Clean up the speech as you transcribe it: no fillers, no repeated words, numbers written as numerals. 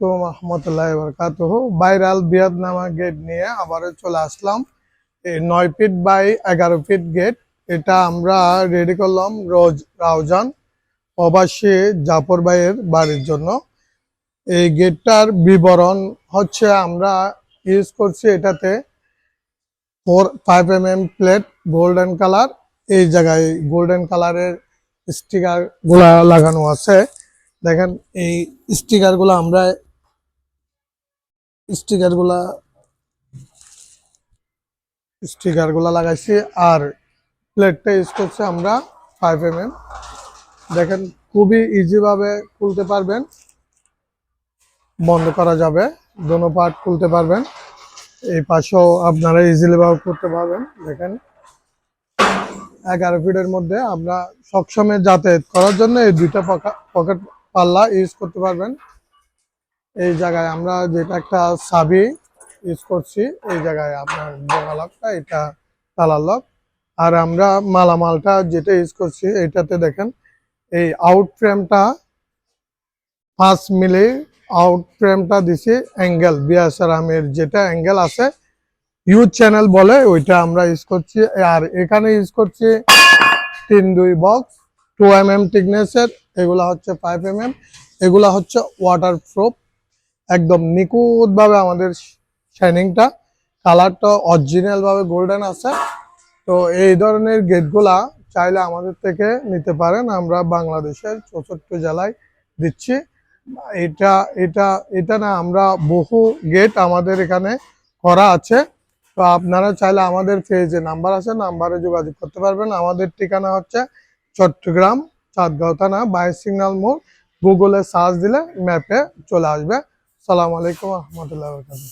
রহমতুল্লাহি ওয়া বারাকাতুহু। ভাইরাল ভিয়েতনামা গেট নিয়ে আবারও চলে আসলাম। এই 9 ফিট বাই 11 ফিট গেট, এটা আমরা রেডি করলাম রাউজান প্রবাসী জাফর ভাইয়ের বাড়ির জন্য। এই গেটটার বিবরণ হচ্ছে, আমরা ইউজ করছি এটাতে 5 mm প্লেট গোল্ডেন কালার। এই জায়গায় গোল্ডেন কালারের স্টিকার গুলা লাগানো আছে। দেখেন এই স্টিকার গুলা আমরা স্টিকার গুলা লাগাইছি, আর প্লেটটা ইউজ করছি আমরা 5 mm। দেখেন খুবই ইজি ভাবে খুলতে পারবেন, বন্ধ করা যাবে, দোনো পার্ট খুলতে পারবেন। এই পাশেও আপনারা ইজিলি ভাবে করতে পারবেন। দেখেন 11 ফিটের মধ্যে আমরা সবসময় যাতায়াত করার জন্য এই দুইটা পকেট পাল্লা ইউজ করতে পারবেন। এই জায়গায় আমরা যেটা একটা চাবি ইউজ করছি, এই জায়গায় আপনার বোনা লকটা, এটা তালার লক। আর আমরা মালামালটা যেটা ইউজ করছি এটাতে দেখেন এই আউট ফ্রেমটা 5 মিলি আউট ফ্রেমটা দিছি অ্যাঙ্গেল বিয়াসারামের যেটা অ্যাঙ্গেল আছে ইউ চ্যানেল বলে, ওইটা আমরা ইউজ করছি। আর এখানে ইউজ করছি 3-2 বক্স 2 mm থিকনেসের। এগুলা হচ্ছে 5 mm। এগুলা হচ্ছে ওয়াটার প্রুফ, একদম নিখুঁত ভাবে আমাদের শাইনিংটা, কালারটা অরিজিনাল ভাবে গোল্ডেন আছে। তো এই ধরনের গেটগুলা চাইলে আমাদের থেকে নিতে পারেন, আমরা বাংলাদেশের 64 জেলায় দিচ্ছি। এটা এটা এটা না, আমরা বহু গেট আমাদের এখানে করা আছে। তো আপনারা চাইলে আমাদের পেজে নাম্বার আছে, নাম্বারে যোগাযোগ করতে পারবেন। আমাদের ঠিকানা হচ্ছে চট্টগ্রাম চাঁদগাঁও থানা 22 সিগন্যাল মোড়। গুগলে সার্চ দিলে ম্যাপে চলে আসবে। আসসালামু আলাইকুম ওয়া রাহমাতুল্লাহি ওয়া বারাকাতুহু।